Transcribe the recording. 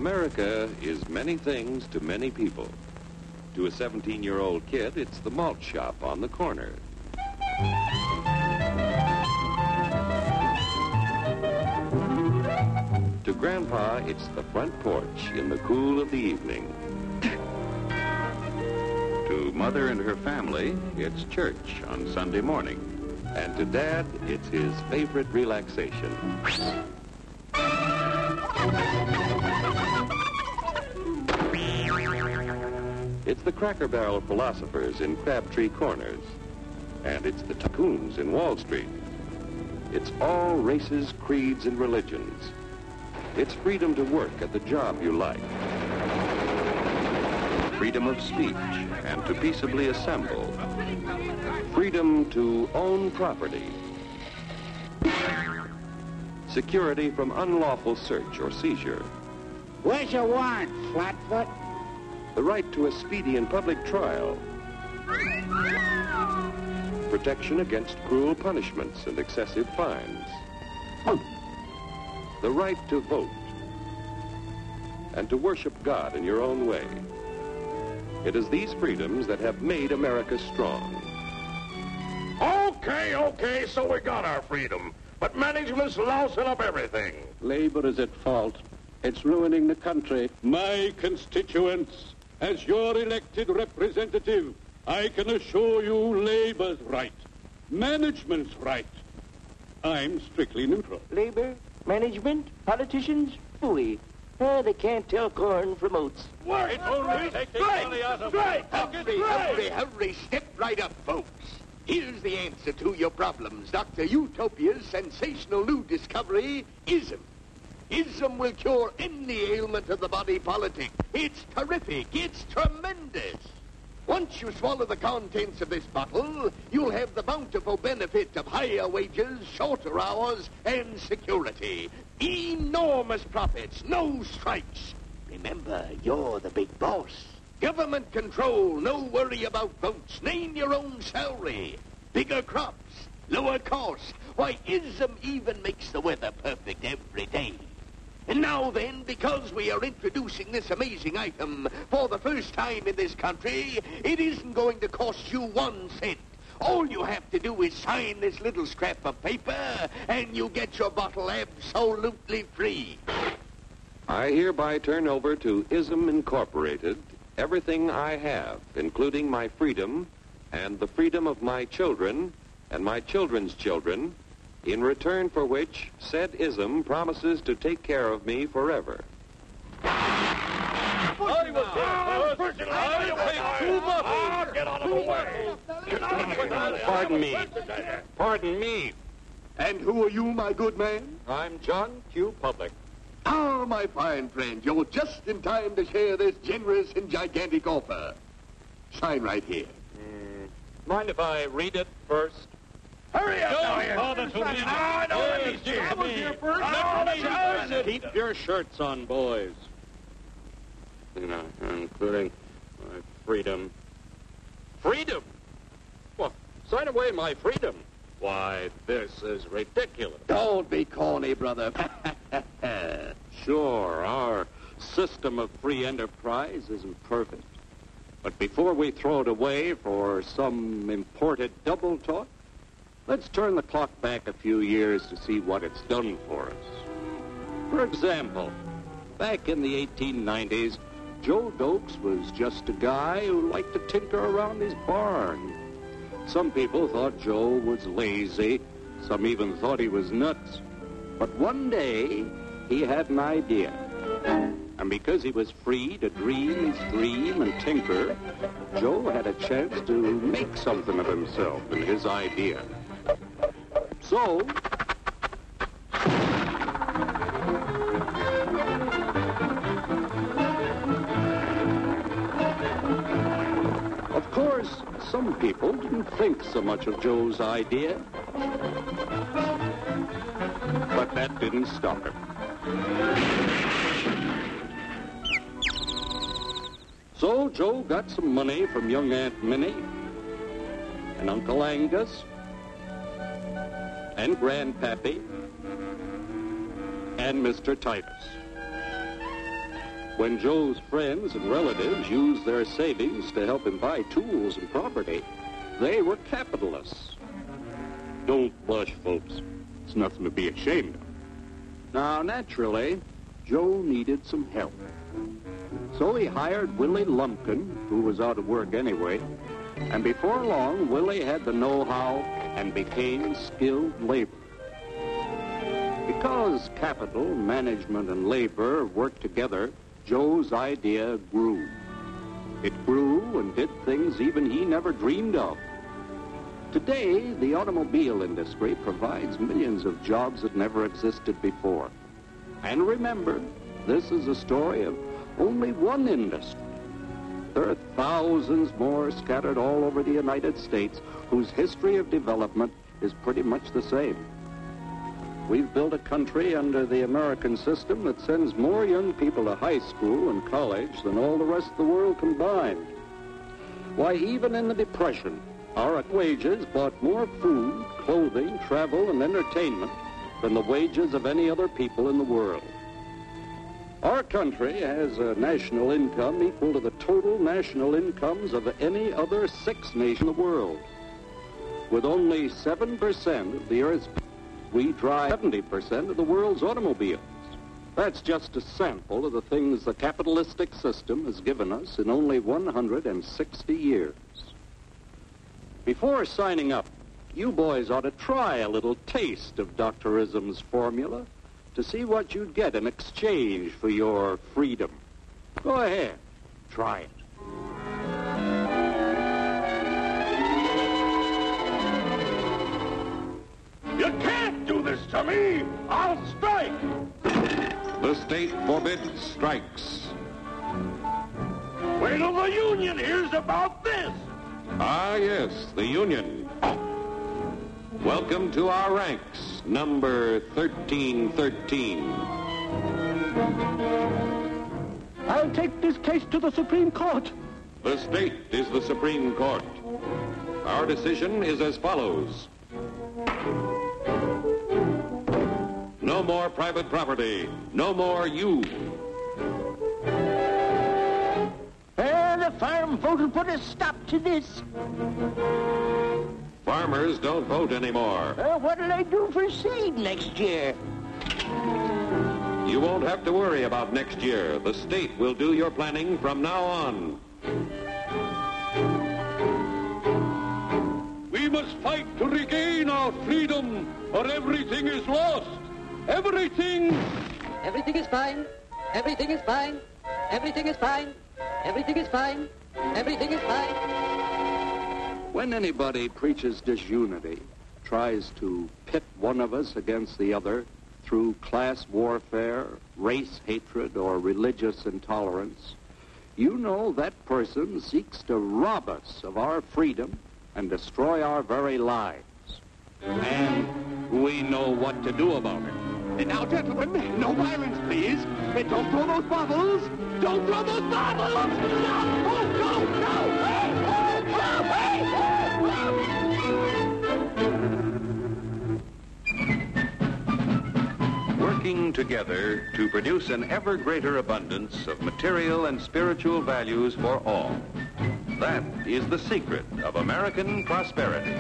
America is many things to many people. To a 17-year-old kid, it's the malt shop on the corner. To Grandpa, it's the front porch in the cool of the evening. To Mother and her family, it's church on Sunday morning. And to Dad, it's his favorite relaxation. It's the Cracker Barrel philosophers in Crabtree Corners. And it's the tycoons in Wall Street. It's all races, creeds, and religions. It's freedom to work at the job you like. Freedom of speech and to peaceably assemble. Freedom to own property. Security from unlawful search or seizure. Where's your warrant, Flatfoot? The right to a speedy and public trial. Protection against cruel punishments and excessive fines. The right to vote. And to worship God in your own way. It is these freedoms that have made America strong. Okay, so we got our freedom. But management's lousing up everything. Labor is at fault. It's ruining the country. My constituents, as your elected representative, I can assure you Labor's right. Management's right. I'm strictly neutral. Labor, management, politicians, phooey. They can't tell corn from oats. Wait, Hurry, step right up, folks. Here's the answer to your problems. Dr. Utopia's sensational new discovery, ism. Ism will cure any ailment of the body politic. It's terrific. It's tremendous. Once you swallow the contents of this bottle, you'll have the bountiful benefit of higher wages, shorter hours, and security. Enormous profits, no strikes. Remember, you're the big boss. Government control, no worry about votes. Name your own salary. Bigger crops, lower costs. Why, ism even makes the weather perfect every day. And now then, because we are introducing this amazing item for the first time in this country, it isn't going to cost you 1 cent. All you have to do is sign this little scrap of paper, and you get your bottle absolutely free. I hereby turn over to ISM Incorporated everything I have, including my freedom and the freedom of my children and my children's children, in return for which said ISM promises to take care of me forever. Pardon me. And who are you, my good man? I'm John Q. Public. Ah, my fine friend, you're just in time to share this generous and gigantic offer. Sign right here. Mind if I read it first? Hurry up, Keep your shirts on, boys. Including my freedom. Freedom? Well, sign away my freedom. Why, this is ridiculous. Don't be corny, brother. Sure, our system of free enterprise isn't perfect. But before we throw it away for some imported double talk, let's turn the clock back a few years to see what it's done for us. For example, back in the 1890s, Joe Dokes was just a guy who liked to tinker around his barn. Some people thought Joe was lazy. Some even thought he was nuts. But one day, he had an idea. And because he was free to dream his dream and tinker, Joe had a chance to make something of himself and his idea. So, of course, some people didn't think so much of Joe's idea. But that didn't stop him. So Joe got some money from young Aunt Minnie and Uncle Angus and Grandpappy and Mr. Titus. When Joe's friends and relatives used their savings to help him buy tools and property, they were capitalists. Don't blush, folks. It's nothing to be ashamed of. Now, naturally, Joe needed some help. So he hired Willie Lumpkin, who was out of work anyway, and before long, Willie had the know-how and became skilled labor. Because capital, management, and labor worked together, Joe's idea grew. It grew and did things even he never dreamed of. Today, the automobile industry provides millions of jobs that never existed before. And remember, this is a story of only one industry. There are thousands more scattered all over the United States whose history of development is pretty much the same. We've built a country under the American system that sends more young people to high school and college than all the rest of the world combined. Why, even in the Depression, our wages bought more food, clothing, travel, and entertainment than the wages of any other people in the world. Our country has a national income equal to the total national incomes of any other 6 nations in the world. With only 7% of the Earth's people, we drive 70% of the world's automobiles. That's just a sample of the things the capitalistic system has given us in only 160 years. Before signing up, you boys ought to try a little taste of Dr. Ism's formula to see what you'd get in exchange for your freedom. Go ahead, try it. You can't do this to me! I'll strike! The state forbids strikes. Wait till the union hears about this! Ah, yes, the Union. Welcome to our ranks, number 1313. I'll take this case to the Supreme Court. The state is the Supreme Court. Our decision is as follows. No more private property. No more you. The farm vote will put a stop to this. Farmers don't vote anymore. What'll I do for seed next year? You won't have to worry about next year. The state will do your planning from now on. We must fight to regain our freedom, or everything is lost. Everything! Everything is fine. Everything is fine. Everything is fine. Everything is fine. Everything is fine. When anybody preaches disunity, tries to pit one of us against the other through class warfare, race hatred, or religious intolerance, you know that person seeks to rob us of our freedom and destroy our very lives. And we know what to do about it. Now, gentlemen, no violence, please. Don't throw those bottles. Don't throw those bottles! No! Oh, no! No! Hey! Working together to produce an ever greater abundance of material and spiritual values for all. That is the secret of American prosperity.